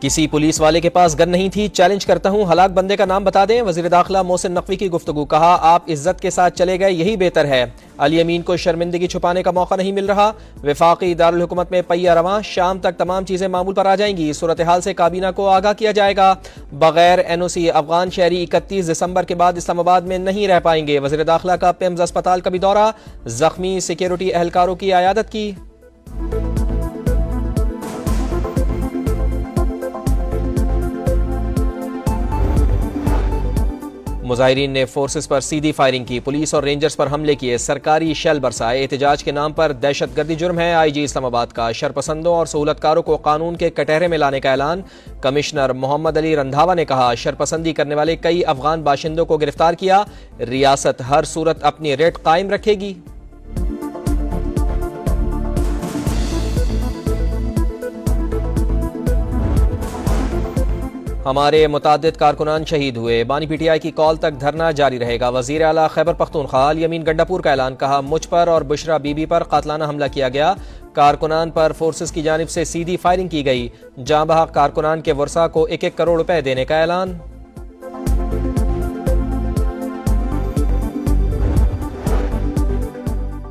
किसी पुलिस वाले के पास गन नहीं थी, चैलेंज करता हूं, हलाक बंदे का नाम बता दें। वजीर दाखिला मोहसिन नकवी की गुफ्तगू, कहा आप इज्जत के साथ चले गए, यही बेहतर है। अली अमीन को शर्मिंदगी छुपाने का मौका नहीं मिल रहा। वफाकी दारुल हुकूमत में पहिया रवां, शाम तक तमाम चीजें मामूल पर आ जाएंगी। सूरत हाल से काबीना को आगाह किया जाएगा। बगैर NOC अफगान शहरी 31 दिसंबर के बाद इस्लामाबाद में नहीं रह पाएंगे। वजीर दाखिला का पिम्स अस्पताल का भी दौरा, जख्मी सिक्योरिटी एहलकारों की आयादत की। मुजाहिरीन ने फोर्सेस पर सीधी फायरिंग की, पुलिस और रेंजर्स पर हमले किए, सरकारी शेल बरसाए। एहतजाज के नाम पर दहशतगर्दी जुर्म है। IG इस्लामाबाद का शरपसंदों और सहूलतकारों को कानून के कटहरे में लाने का ऐलान। कमिश्नर मोहम्मद अली रंधावा ने कहा, शरपसंदी करने वाले कई अफगान बाशिंदों को गिरफ्तार किया। रियासत हर सूरत अपनी रेट कायम रखेगी। हमारे मुताद्दिद कारकुनान शहीद हुए, बानी PTI की कॉल तक धरना जारी रहेगा। वजीर आला खैबर पख्तूनख्वा अली अमीन गंडापुर का ऐलान, कहा मुझ पर और बुशरा बीबी पर कातलाना हमला किया गया। कारकुनान पर फोर्सेस की जानिब से सीधी फायरिंग की गई। जाँ बहक कारकुनान के वर्सा को 1-1 करोड़ रुपए देने का ऐलान।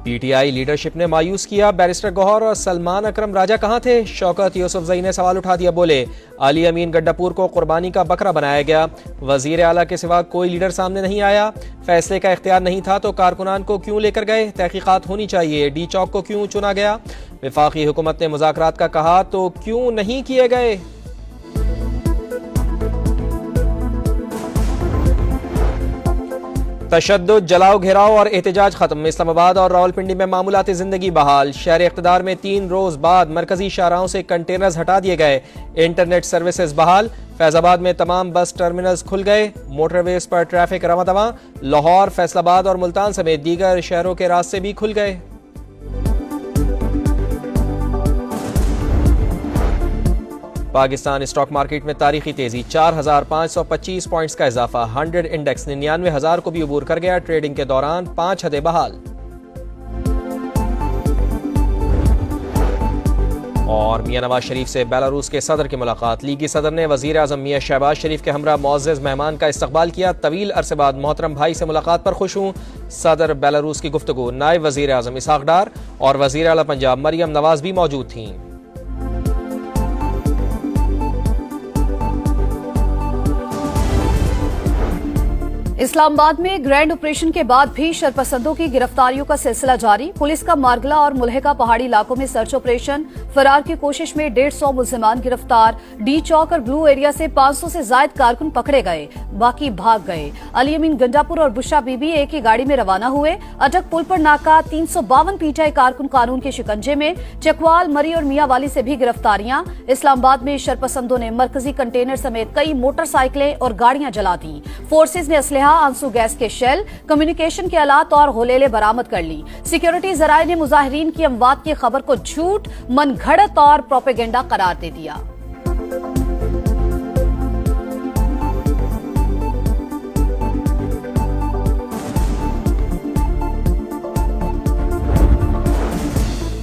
PTI लीडरशिप ने मायूस किया, बैरिस्टर गौहर और सलमान अकरम राजा कहां थे? शौकत यूसुफजई ने सवाल उठा दिया, बोले अली अमीन गंडापुर को कुर्बानी का बकरा बनाया गया। वजीर आला के सिवा कोई लीडर सामने नहीं आया। फैसले का इख्तियार नहीं था तो कारकुनान को क्यों लेकर गए? तहकीकात होनी चाहिए। D चौक को क्यों चुना गया? वफाकी हुकूमत ने मुज़ाकरात का कहा तो क्यों नहीं किए गए? तशद्दुद, जलाओ, घेराव और एहतजाज खत्म। इस्लामाबाद और रावलपिंडी में मामूलाती जिंदगी बहाल। शहर इख्तिदार में 3 रोज बाद मरकजी शाहराहों से कंटेनर्स हटा दिए गए। इंटरनेट सर्विसेज बहाल। फैजाबाद में तमाम बस टर्मिनल्स खुल गए। मोटरवेज पर ट्रैफिक रवां दवां। लाहौर, फैसलाबाद और मुल्तान समेत दीगर शहरों के रास्ते भी खुल गए। पाकिस्तान स्टॉक मार्केट में तारीखी तेजी, 4525 पॉइंट्स का इजाफा। 100 इंडेक्स 99,000 को भी अबूर कर गया। ट्रेडिंग के दौरान 5 हदें बहाल। और मियां नवाज शरीफ से बेलारूस के सदर की मुलाकात। लीगी सदर ने वजीर आजम मियां शहबाज शरीफ के हमरा मुअज़्ज़ज़ मेहमान का इस्तकबाल किया। तवील अरसे बाद मोहतरम भाई से मुलाकात पर खुश हूँ। सदर बेलारूस की गुफ्तगू। नायब वजीर आजम इसहाक डार और वजीर आला पंजाब मरियम नवाज भी मौजूद थीं। इस्लामाबाद में ग्रैंड ऑपरेशन के बाद भी शरपसंदों की गिरफ्तारियों का सिलसिला जारी। पुलिस का मारगला और मुलहका पहाड़ी इलाकों में सर्च ऑपरेशन। फरार की कोशिश में 150 मुल्जिमान गिरफ्तार। D चौक और ब्लू एरिया से 500 से जायद कारकुन पकड़े गए, बाकी भाग गए। अली अमीन गंडापुर और बुशरा बीबी एक ही गाड़ी में रवाना हुए। अटक पुल पर नाका। 352 PTI कारकुन कानून के शिकंजे में। चकवाल, मरी और मियां वाली से भी गिरफ्तारियां। इस्लामाबाद में शरपसंदों ने मरकजी कंटेनर समेत कई मोटरसाइकिलें और गाड़ियां जला दी। फोर्सेज ने असलहा, आंसू गैस के शेल, कम्युनिकेशन के आलात और होलेले बरामद कर ली। सिक्योरिटी जराये ने मुजाहिरीन की अमवात की खबर को झूठ, मनगढ़ंत और प्रोपेगेंडा करार दे दिया।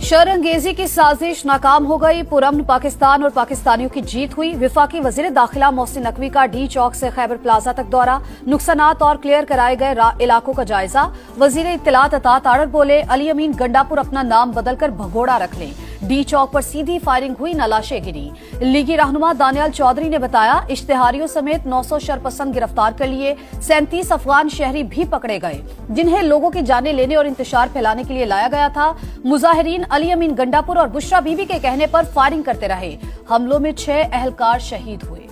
शरअंगेजी की साजिश नाकाम हो गई। पुरअमन पाकिस्तान और पाकिस्तानियों की जीत हुई। वफाकी वजीर दाखिला मोहसिन नकवी का D चौक से खैबर प्लाजा तक दौरा। नुकसानात और क्लियर कराए गए इलाकों का जायजा। वजीर इत्तलात अतात आड़र बोले, अली अमीन गंडापुर अपना नाम बदलकर भगोड़ा रख लें। D चौक पर सीधी फायरिंग हुई, नलाशें गिरी। लीगी रहनुमा दानियाल चौधरी ने बताया, इश्तेहारियों समेत 900 शरपसंद गिरफ्तार कर लिए। 37 अफगान शहरी भी पकड़े गए, जिन्हें लोगों की जानें लेने और इंतशार फैलाने के लिए लाया गया था। मुजाहिरीन अली अमीन गंडापुर और बुशरा बीबी के कहने पर फायरिंग करते रहे। हमलों में 6 अहलकार शहीद हुए।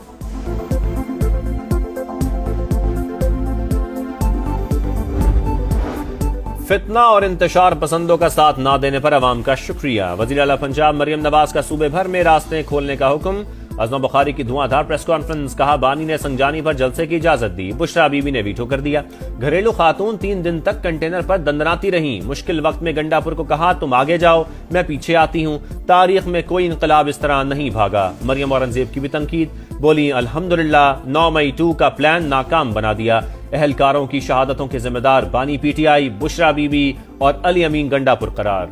फितना और इंतशार पसंदों का साथ ना देने पर अवाम का शुक्रिया। वज़ीर आला पंजाब मरियम नवाज का सूबे भर में रास्ते खोलने का हुक्म। अज़मा बुखारी की धुआंधार प्रेस कॉन्फ्रेंस, कहा बानी ने संगजानी पर जलसे की इजाजत दी। बुशरा बीबी ने वीटो कर दिया। घरेलू खातून 3 दिन तक कंटेनर पर दंदनाती रही। मुश्किल वक्त में गंडापुर को कहा, तुम आगे जाओ, मैं पीछे आती हूँ। तारीख में कोई इंकलाब इस तरह नहीं भागा। मरियम औरंगजेब की भी तनकीद, बोली अल्हम्दुलिल्लाह 9 मई 2 का प्लान नाकाम बना दिया। अहलकारों की शहादतों के जिम्मेदार बानी PTI, बुशरा बीबी और अली अमीन गंडापुर करार।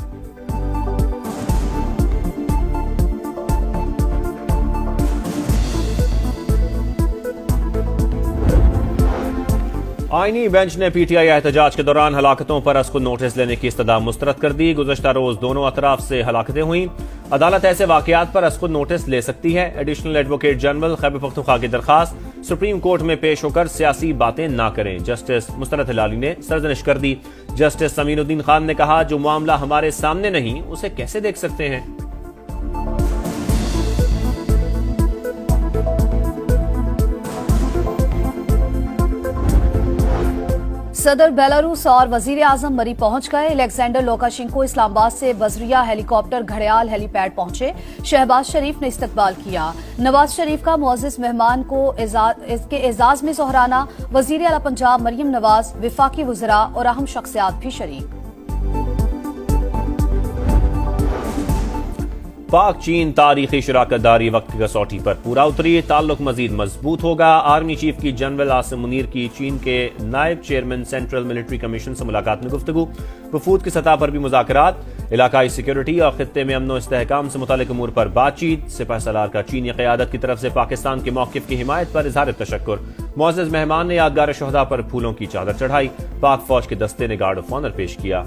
आईनी बेंच ने पीटीआई एहतजाज के दौरान हलाकतों पर असकुन नोटिस लेने की इस्तदा मुस्तरद कर दी। गुज़श्ता रोज दोनों अतराफ से हलाकतें हुई। अदालत ऐसे वाकयात पर असकुन नोटिस ले सकती है। Additional advocate general Khyber Pakhtunkhwa की दरखास्त सुप्रीम कोर्ट में पेश होकर सियासी बातें ना करें, जस्टिस मुस्तरद हिलाली ने सरजनिश कर दी। जस्टिस समीनुद्दीन खान ने कहा, जो मामला हमारे सामने नहीं उसे कैसे देख सकते हैं। सदर बेलारूस और वजीर आजम मरी पहुंच गए। अलेक्जेंडर लुकाशेंको इस्लामाबाद से बजरिया हेलीकॉप्टर घड़ियाल हेलीपैड पहुंचे। शहबाज शरीफ ने इस्तकबाल किया। नवाज शरीफ का मुअज़्ज़िज़ मेहमान को इसके एजाज में सोहराना। वजीर आला पंजाब मरियम नवाज, विफाकी वज़रा और अहम शख्सियात भी शरीक। पाक चीन तारीखी शराकतदारी वक्त की कसौटी पर पूरा उतरी। ताल्लुक मजीद मजबूत होगा। आर्मी चीफ की जनरल आसिम मुनीर की चीन के नायब चेयरमैन सेंट्रल मिलिट्री कमीशन से मुलाकात में गुफ्तगू। वफूद की सतह पर भी मुज़ाकरात। इलाकाई सिक्योरिटी और खित्ते में अमन व इस्तेहकाम से मुतालिक अमूर पर बातचीत। सिपह सलार का चीनी क़यादत की तरफ से पाकिस्तान के मौक़िफ़ की हिमायत पर इज़हार तशक्कुर। मुअज़्ज़िज़ मेहमान ने यादगार शहदा पर फूलों की चादर चढ़ाई। पाक फौज के दस्ते ने गार्ड ऑफ ऑनर पेश किया।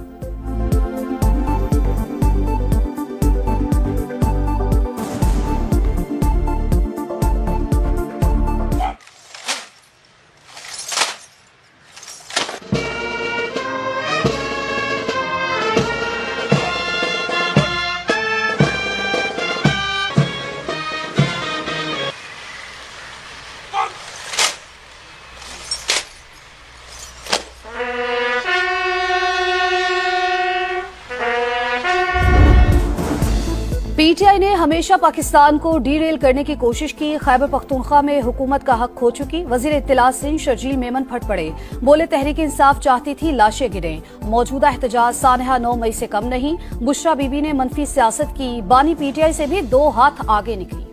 पीटीआई ने हमेशा पाकिस्तान को डीरेल करने की कोशिश की। खैबर पख्तूनख्वा में हुकूमत का हक खो चुकी। वजीर इत्तला सिंध शर्जील मेमन फट पड़े। बोले, तहरीक इंसाफ चाहती थी लाशें गिरें। मौजूदा एहतजाज सानहा 9 मई से कम नहीं। बुशरा बीबी ने मनफी सियासत की। बानी पीटीआई से भी 2 हाथ आगे निकली।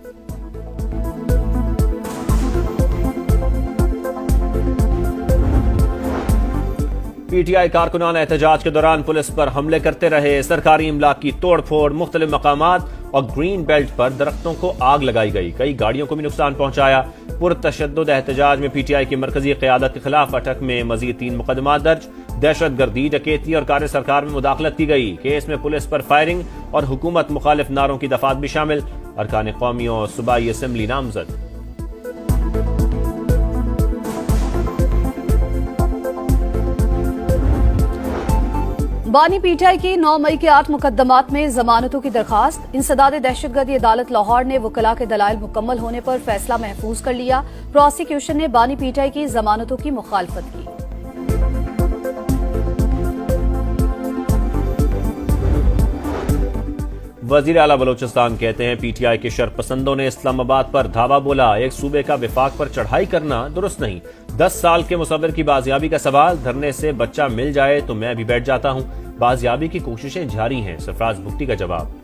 पीटीआई कारकुनान एहतजाज के दौरान पुलिस पर हमले करते रहे। सरकारी इमलाक की तोड़फोड़, मुख्तलिफ मकामात और ग्रीन बेल्ट पर दरख्तों को आग लगाई गई। कई गाड़ियों को भी नुकसान पहुंचाया। पुरतशद्दुद एहतजाज में पीटीआई की मरकजी क़यादत के खिलाफ अटक में मजीद 3 मुकदमा दर्ज। दहशतगर्दी, डकैती और कार्य सरकार में मुदाखलत की गई। केस में पुलिस पर फायरिंग और हुकूमत मुखालिफ नारों की दफात भी शामिल। अरकान कौमी और सूबाई असम्बली नामजद। बानी पीटीआई की 9 मई के 8 मुकदमात में जमानतों की दरखास्त। इंसदाद दहशतगर्दी अदालत लाहौर ने वकला के दलाइल मुकम्मल होने पर फैसला महफूज कर लिया। प्रोसिक्यूशन ने बानी पीटीआई की जमानतों की मुखालफत की। वजीर आला बलोचिस्तान कहते हैं, पीटीआई के शरपसंदों ने इस्लामाबाद पर धावा बोला। एक सूबे का विफाक पर चढ़ाई करना दुरुस्त नहीं। 10 साल के मुसव्विर की बाजियाबी का सवाल। धरने से बच्चा मिल जाए तो मैं भी बैठ जाता हूं। बाजियाबी की कोशिशें जारी हैं। सरफराज भुट्टी का जवाब।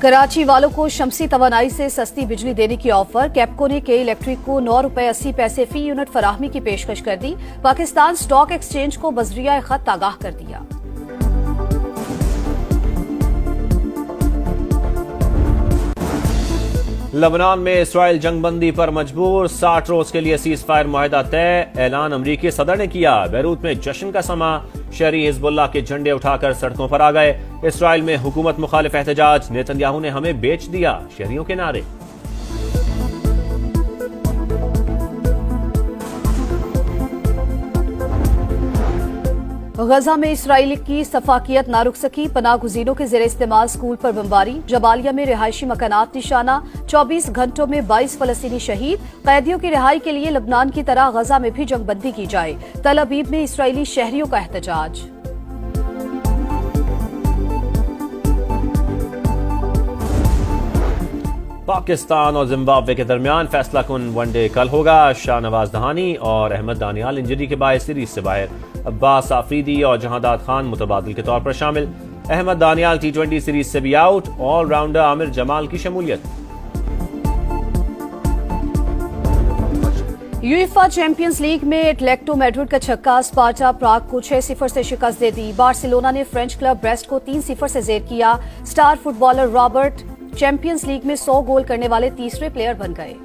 कराची वालों को शमसी तवानाई से सस्ती बिजली देने की ऑफर। कैपको ने के इलेक्ट्रिक को 9 रुपए 80 पैसे फी यूनिट फराहमी की पेशकश कर दी। पाकिस्तान स्टॉक एक्सचेंज को बजरिया खत आगाह कर दिया। लबनान में इसराइल जंगबंदी पर मजबूर। 60 रोज के लिए सीज फायर मुआहदा तय। ऐलान अमरीकी सदर ने किया। बैरूत में जश्न का समा। शहरी हिजबुल्लाह के झंडे उठाकर सड़कों पर आ गए। इसराइल में हुकूमत मुखालिफ एहतजाज। नेतन्याहू ने हमें बेच दिया, शहरियों के नारे। गजा में इसराइल की सफाकियत ना रुक सकी। पनाह गुज़ीरों के ज़ेरे इस्तेमाल स्कूल पर बमबारी। जबालिया में रिहायशी मकानात निशाना। 24 घंटों में 22 फलस्तीनी शहीद। कैदियों की रिहाई के लिए लबनान की तरह गजा में भी जंगबंदी की जाए। तल अबीब में इसराइली शहरियों का एहतजाज। पाकिस्तान और जिम्बाब्वे के दरमियान फैसला कुन वनडे कल होगा। शाहनवाज दहानी और अहमद दानियाल इंजरी के बाद सीरीज से बाहर। अब्बास आफरीदी और जहांदाद खान मुतबादिल के तौर पर शामिल। अहमद दानियाल T20 सीरीज से भी आउट। ऑलराउंडर आमिर जमाल की शमूलियत। यूएफा चैंपियंस लीग में एटलेटिको मैड्रिड का छक्का। स्पार्टा प्राग को 6-0 से शिकस्त दे दी। बार्सिलोना ने फ्रेंच क्लब ब्रेस्ट को 3-0 से जेर किया। Star footballer Robert champions league में 100 गोल करने वाले तीसरे प्लेयर बन गए।